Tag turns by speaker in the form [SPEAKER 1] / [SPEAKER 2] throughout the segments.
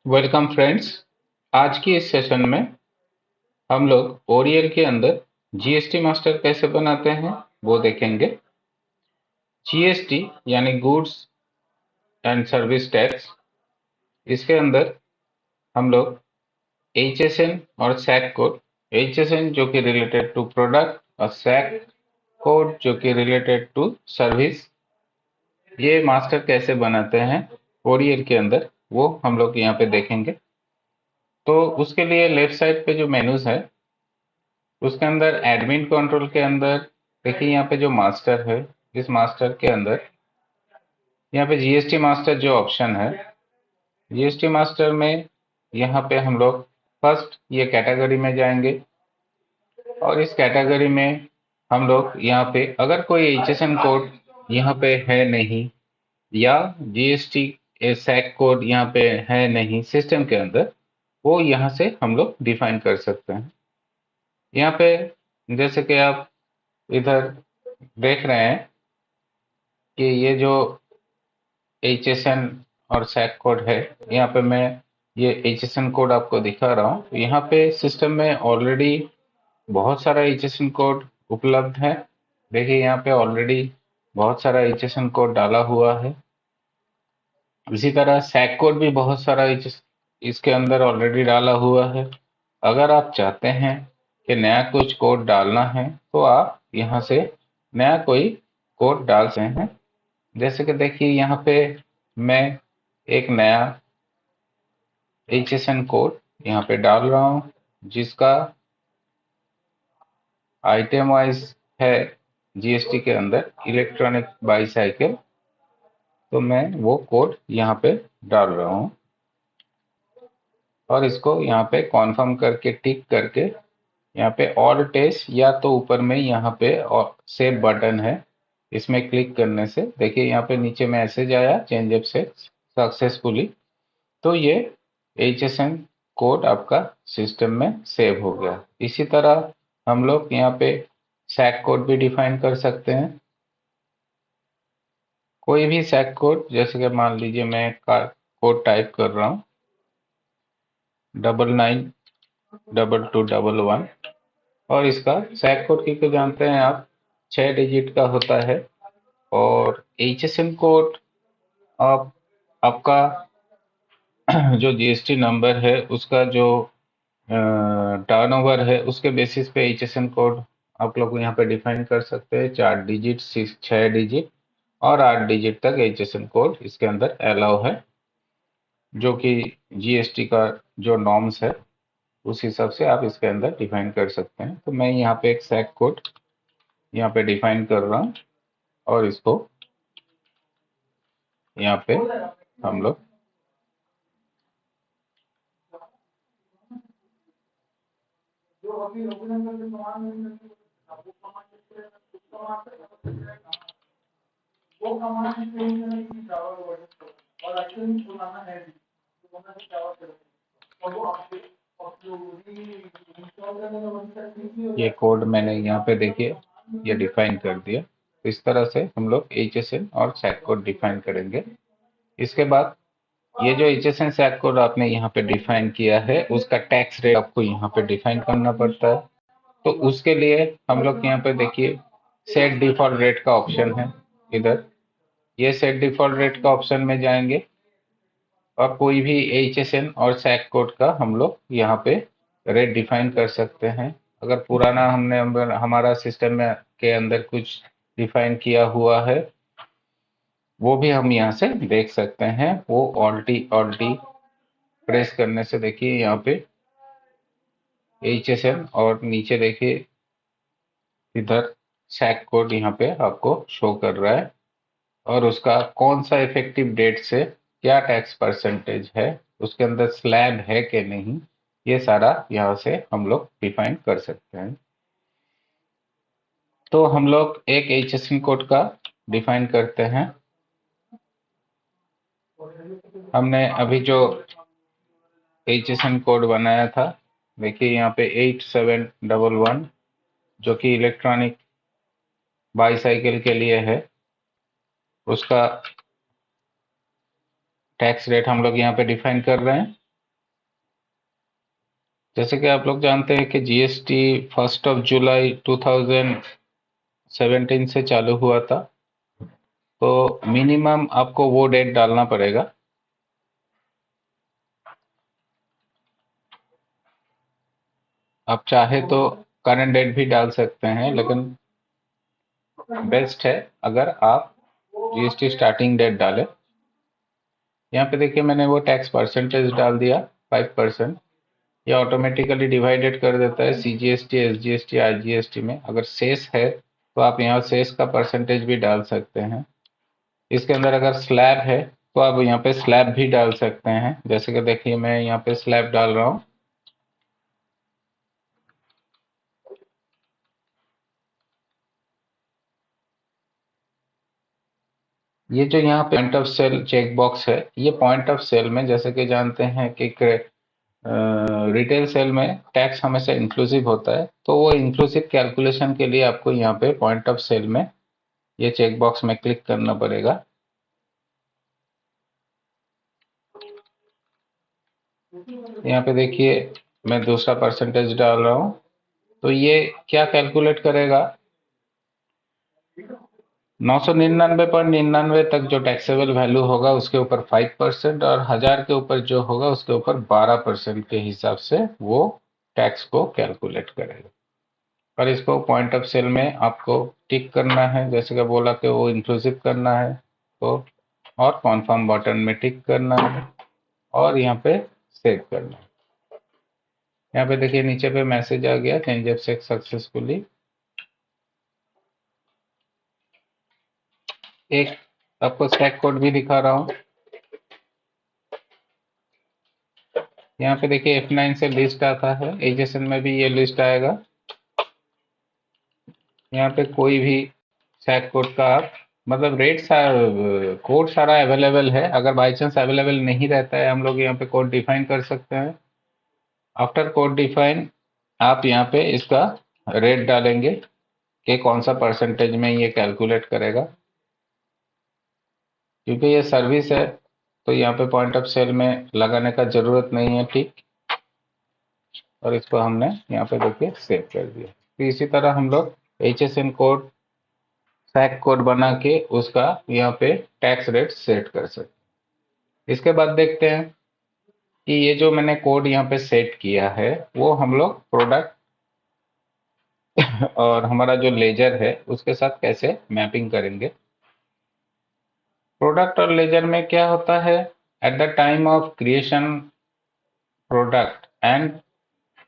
[SPEAKER 1] Welcome friends. आज की इस सेशन में हम लोग ओरियल के अंदर जीएसटी मास्टर कैसे बनाते हैं वो देखेंगे। जीएसटी यानी गुड्स एंड सर्विस टैक्स, इसके अंदर हम लोग एचएसएन और सैक कोड, एचएसएन जो कि रिलेटेड टू प्रोडक्ट और सैक कोड जो कि रिलेटेड टू सर्विस, ये मास्टर कैसे बनाते हैं ओरियल के अंदर वो हम लोग यहाँ पे देखेंगे। तो उसके लिए लेफ्ट साइड पे जो मेनूज है उसके अंदर एडमिन कंट्रोल के अंदर देखिए, यहाँ पे जो मास्टर है, इस मास्टर के अंदर यहाँ पे जीएसटी मास्टर जो ऑप्शन है, जीएसटी मास्टर में यहाँ पे हम लोग फर्स्ट ये कैटेगरी में जाएंगे और इस कैटेगरी में हम लोग यहाँ पे अगर कोई एचएसएन कोड यहाँ पे है नहीं या जीएसटी सैक कोड यहाँ पे है नहीं सिस्टम के अंदर, वो यहाँ से हम लोग डिफाइन कर सकते हैं। यहाँ पे जैसे कि आप इधर देख रहे हैं कि ये जो एचएसएन और सैक कोड है, यहाँ पे मैं ये एचएसएन कोड आपको दिखा रहा हूँ। यहाँ पे सिस्टम में ऑलरेडी बहुत सारा एचएसएन कोड उपलब्ध है। देखिए, यहाँ पे ऑलरेडी बहुत सारा एचएसएन कोड डाला हुआ है। इसी तरह सैक कोड भी बहुत सारा इसके अंदर ऑलरेडी डाला हुआ है। अगर आप चाहते हैं कि नया कुछ कोड डालना है तो आप यहाँ से नया कोई कोड डाल सकते हैं। जैसे कि देखिए, यहाँ पे मैं एक नया एचएसएन कोड यहाँ पे डाल रहा हूँ जिसका आइटम वाइज है जीएसटी के अंदर इलेक्ट्रॉनिक बाईसाइकिल। तो मैं वो कोड यहाँ पे डाल रहा हूँ और इसको यहाँ पे कॉन्फर्म करके टिक करके यहाँ पे ऑल टेस्ट या तो ऊपर में यहाँ पे सेव बटन है, इसमें क्लिक करने से देखिए यहाँ पे नीचे मैसेज आया चेंज ऑफ सेक्स सक्सेसफुली। तो ये एचएसएन कोड आपका सिस्टम में सेव हो गया। इसी तरह हम लोग यहाँ पे सैक कोड भी डिफाइन कर सकते हैं। कोई भी सैक कोड, जैसे कि मान लीजिए मैं कोड टाइप कर रहा हूँ 992211 और इसका सैक कोड क्योंकि जानते हैं आप 6 डिजिट का होता है। और एचएसएन कोड आप आपका जो जीएसटी नंबर है उसका जो टर्नओवर है उसके बेसिस पे एचएसएन कोड आप लोग यहाँ पे डिफाइन कर सकते हैं। 4 डिजिट, 6 डिजिट और 8 डिजिट तक एचएसएन कोड इसके अंदर अलाउ है, जो कि जीएसटी का जो नॉर्म्स है उस हिसाब से आप इसके अंदर डिफाइन कर सकते हैं। तो मैं यहाँ पे एक सैक कोड यहाँ पे डिफाइन कर रहा हूँ और इसको यहाँ पे हम लोग ये कोड मैंने यहाँ पे देखिए ये डिफाइन कर दिया। इस तरह से हम लोग एचएसएन और सैक कोड डिफाइन करेंगे। इसके बाद ये जो एचएसएन सैक कोड आपने यहाँ पे डिफाइन किया है उसका टैक्स रेट आपको यहाँ पे डिफाइन करना पड़ता है। तो उसके लिए हम लोग यहाँ पे देखिए सेट डिफॉल्ट रेट का ऑप्शन है। इधर ये सेट डिफॉल्ट रेट का ऑप्शन में जाएंगे और कोई भी एचएसएन और सैक कोड का हम लोग यहाँ पे रेट डिफाइन कर सकते हैं। अगर पुराना हमने हमारा सिस्टम में के अंदर कुछ डिफाइन किया हुआ है वो भी हम यहाँ से देख सकते हैं। वो ऑल्टी प्रेस करने से देखिए यहाँ पे एचएसएन और नीचे देखिए इधर सैक कोड यहाँ पे आपको शो कर रहा है और उसका कौन सा इफेक्टिव डेट से क्या टैक्स परसेंटेज है, उसके अंदर स्लैब है कि नहीं, ये सारा यहाँ से हम लोग डिफाइन कर सकते हैं। तो हम लोग एक एचएसएन कोड का डिफाइन करते हैं। हमने अभी जो एचएसएन कोड बनाया था देखिए यहाँ पे 8711 जो कि इलेक्ट्रॉनिक बाईसाइकिल के लिए है, उसका टैक्स रेट हम लोग यहाँ पे डिफाइन कर रहे हैं। जैसे कि आप लोग जानते हैं कि जीएसटी 1 जुलाई 2017 से चालू हुआ था, तो मिनिमम आपको वो डेट डालना पड़ेगा। आप चाहे तो करंट डेट भी डाल सकते हैं, लेकिन बेस्ट है अगर आप जीएसटी स्टार्टिंग डेट डालें। यहाँ पे देखिए मैंने वो टैक्स परसेंटेज डाल दिया 5%। ये ऑटोमेटिकली डिवाइडेड कर देता है सीजीएसटी, एसजीएसटी, आईजीएसटी में। अगर शेष है तो आप यहाँ शेष का परसेंटेज भी डाल सकते हैं। इसके अंदर अगर स्लैब है तो आप यहाँ पे स्लैब भी डाल सकते हैं। जैसे कि देखिए मैं यहाँ पे स्लैब डाल रहा हूँ। ये जो यहाँ पे point of sale check box है, ये पॉइंट ऑफ सेल में जैसे कि जानते हैं कि रिटेल सेल में टैक्स हमेशा इंक्लूसिव होता है, तो वो इंक्लूसिव कैलकुलेशन के लिए आपको यहाँ पे पॉइंट ऑफ सेल में ये चेक बॉक्स में क्लिक करना पड़ेगा। यहाँ पे देखिए मैं दूसरा परसेंटेज डाल रहा हूँ, तो ये क्या कैलकुलेट करेगा, 999.99 तक जो टैक्सेबल वैल्यू होगा उसके ऊपर 5% और 1000 के ऊपर जो होगा उसके ऊपर 12% के हिसाब से वो टैक्स को कैलकुलेट करेगा। और इसको पॉइंट ऑफ सेल में आपको टिक करना है, जैसे कि बोला कि वो इंक्लूसिव करना है, तो और कॉन्फर्म बटन में टिक करना है और यहाँ पे सेव करना है। यहाँ पे देखिए नीचे पे मैसेज आ गया, चेंज ऑफ सेक्स सक्सेसफुली। एक आपको स्टैक कोड भी दिखा रहा हूँ। यहाँ पे देखिए F9 से लिस्ट आता है, एचएसएन में भी ये लिस्ट आएगा। यहाँ पे कोई भी स्टैक कोड का आप मतलब कोड सारा अवेलेबल है। अगर बाई चांस अवेलेबल नहीं रहता है, हम लोग यहाँ पे कोड डिफाइन कर सकते हैं। आफ्टर कोड डिफाइन आप यहाँ पे इसका रेट डालेंगे कि कौन सा परसेंटेज में ये कैलकुलेट करेगा। क्योंकि ये सर्विस है तो यहाँ पे पॉइंट ऑफ सेल में लगाने का जरूरत नहीं है, ठीक। और इसको हमने यहाँ पे देखिए सेव कर दिया। तो इसी तरह हम लोग एचएसएन कोड, सैक कोड बना के उसका यहाँ पे टैक्स रेट सेट कर सकते हैं। इसके बाद देखते हैं कि ये जो मैंने कोड यहाँ पे सेट किया है वो हम लोग प्रोडक्ट और हमारा जो लेजर है उसके साथ कैसे मैपिंग करेंगे। प्रोडक्ट और लेजर में क्या होता है, at the time of creation product and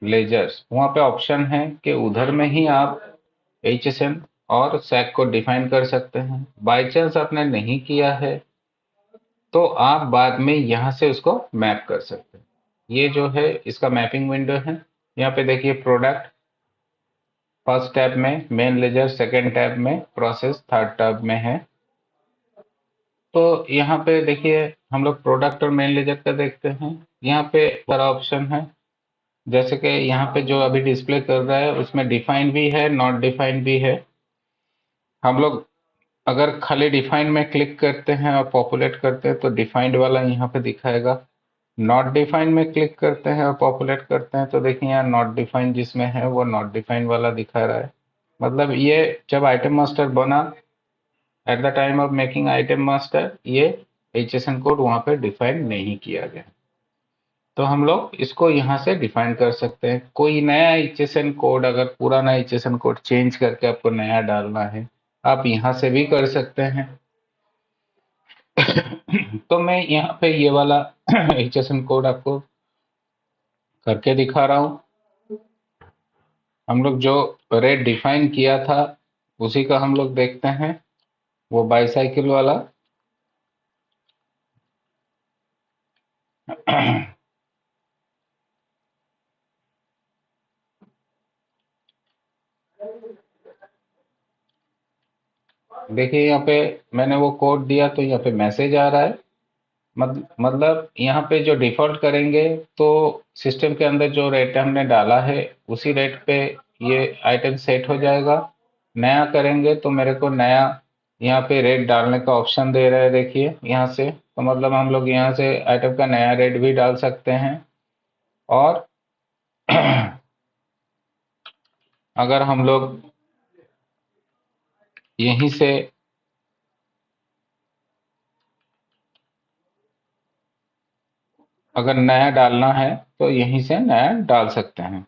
[SPEAKER 1] ledgers, वहाँ पे ऑप्शन है कि उधर में ही आप एचएसएन और सैक को डिफाइन कर सकते हैं। बाई चांस आपने नहीं किया है तो आप बाद में यहाँ से उसको मैप कर सकते हैं। ये जो है इसका मैपिंग विंडो है। यहाँ पे देखिए प्रोडक्ट फर्स्ट टैब में, मेन लेजर सेकेंड टैब में, प्रोसेस थर्ड टैब में है। तो यहाँ पे देखिए हम लोग प्रोडक्ट और मेन लेजर का देखते हैं। यहाँ पे सारा ऑप्शन है, जैसे कि यहाँ पे जो अभी डिस्प्ले कर रहा है उसमें डिफाइन भी है, नॉट डिफाइन भी है। हम लोग अगर खाली डिफाइन में क्लिक करते हैं और पॉपुलेट करते हैं तो डिफाइंड वाला यहाँ पे दिखाएगा। नॉट डिफाइन में क्लिक करते हैं और पॉपुलेट करते हैं तो देखिए यहाँ नॉट डिफाइन जिसमें है वो नॉट डिफाइन वाला दिखा रहा है। मतलब ये जब आइटम मास्टर बना, eight the time of making item master, ये एचएसएन कोड वहाँ पे डिफाइन नहीं किया गया। तो हम लोग इसको यहाँ से डिफाइन कर सकते हैं। कोई नया एचएसएन कोड, अगर पुराना एचएसएन कोड चेंज करके आपको नया डालना है, आप यहाँ से भी कर सकते हैं। तो मैं यहाँ पे ये वाला एचएसएन कोड आपको करके दिखा रहा हूँ। हम लोग जो रेट डिफाइन किया था उसी का हम लोग देखते हैं, वो बाईसाइकिल वाला। देखिए यहाँ पे मैंने वो कोड दिया तो यहाँ पे मैसेज आ रहा है। मतलब यहाँ पे जो डिफॉल्ट करेंगे तो सिस्टम के अंदर जो रेट हमने डाला है उसी रेट पे ये आइटम सेट हो जाएगा। नया करेंगे तो मेरे को नया यहाँ पे रेट डालने का ऑप्शन दे रहा है, देखिए यहाँ से। तो मतलब हम लोग यहाँ से आइटम का नया रेट भी डाल सकते हैं और अगर हम लोग यहीं से अगर नया डालना है तो यहीं से नया डाल सकते हैं।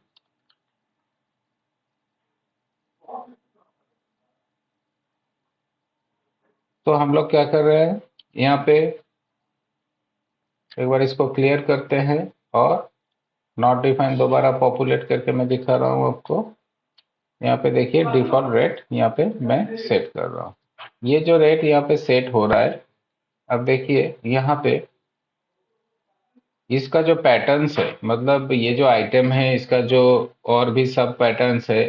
[SPEAKER 1] तो हम लोग क्या कर रहे हैं, यहाँ पे एक बार इसको क्लियर करते हैं और नॉट डिफाइन दोबारा पॉपुलेट करके मैं दिखा रहा हूँ आपको। यहाँ पे देखिए डिफॉल्ट रेट यहाँ पे मैं सेट कर रहा हूँ। ये जो रेट यहाँ पे सेट हो रहा है, अब देखिए यहाँ पे इसका जो पैटर्न्स है, मतलब ये जो आइटम है इसका जो और भी सब पैटर्न्स है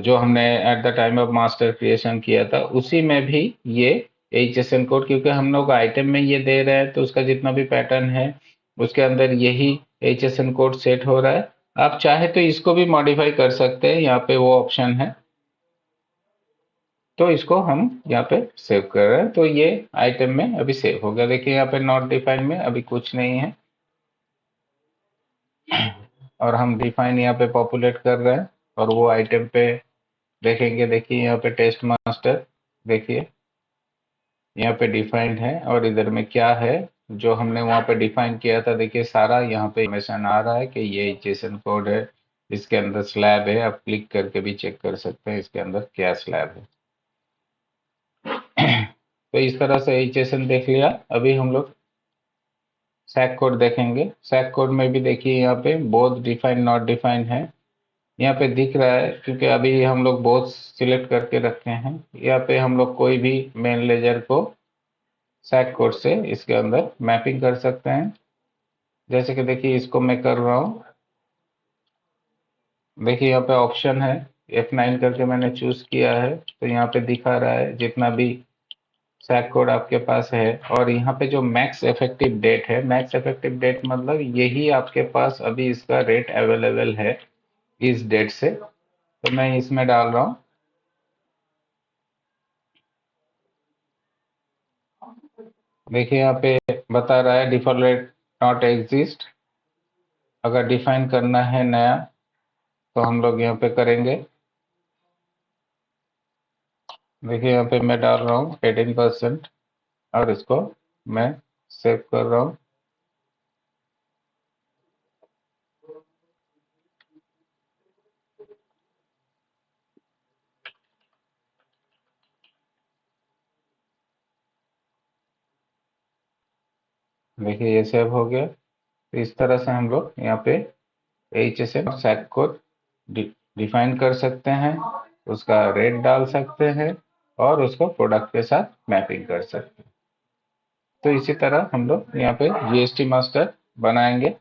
[SPEAKER 1] जो हमने eight the time of master creation किया था, उसी में भी ये HSN कोड, क्योंकि हम लोग आइटम में ये दे रहे हैं तो उसका जितना भी पैटर्न है उसके अंदर यही HSN कोड सेट हो रहा है। आप चाहे तो इसको भी मॉडिफाई कर सकते हैं, यहाँ पे वो ऑप्शन है। तो इसको हम यहाँ पे सेव कर रहे हैं, तो ये आइटम में अभी सेव हो गया। देखिए यहाँ पे नॉट डिफाइन में अभी कुछ नहीं है और हम डिफाइन यहाँ पे पॉपुलेट कर रहे हैं और वो आइटम पे देखेंगे। देखिए यहाँ पे टेस्ट मास्टर, देखिए यहाँ पे डिफाइंड है और इधर में क्या है जो हमने वहाँ पे डिफाइन किया था, देखिए सारा यहाँ पे इंफॉर्मेशन आ रहा है कि ये जेसन कोड है, इसके अंदर स्लैब है। आप क्लिक करके भी चेक कर सकते हैं इसके अंदर क्या स्लैब है। तो इस तरह से एचएसएन देख लिया। अभी हम लोग सैक कोड देखेंगे। सैक कोड में भी देखिए यहाँ पे बोथ डिफाइन नॉट डिफाइन है, यहाँ पे दिख रहा है क्योंकि अभी हम लोग बोथ सिलेक्ट करके रखे हैं। यहाँ पे हम लोग कोई भी मेन लेजर को सैक कोड से इसके अंदर मैपिंग कर सकते हैं। जैसे कि देखिए इसको मैं कर रहा हूँ, देखिए यहाँ पे ऑप्शन है F9 करके मैंने चूज किया है, तो यहाँ पे दिखा रहा है जितना भी सैक कोड आपके पास है। और यहाँ पे जो मैक्स इफेक्टिव डेट है, मैक्स इफेक्टिव डेट मतलब यही आपके पास अभी इसका रेट अवेलेबल है इस डेट से, तो मैं इसमें डाल रहा हूँ। देखिए यहाँ पे बता रहा है डिफॉल्ट रेट नॉट एग्जिस्ट। अगर डिफाइन करना है नया तो हम लोग यहाँ पे करेंगे। देखिए यहाँ पे मैं डाल रहा हूँ 18% और इसको मैं सेव कर रहा हूँ। देखिए ये सेव हो गया। तो इस तरह से हम लोग यहाँ पे HSN और सैक कोड डिफाइन कर सकते हैं, उसका रेट डाल सकते हैं और उसको प्रोडक्ट के साथ मैपिंग कर सकते हैं। तो इसी तरह हम लोग यहाँ पे GST मास्टर बनाएंगे।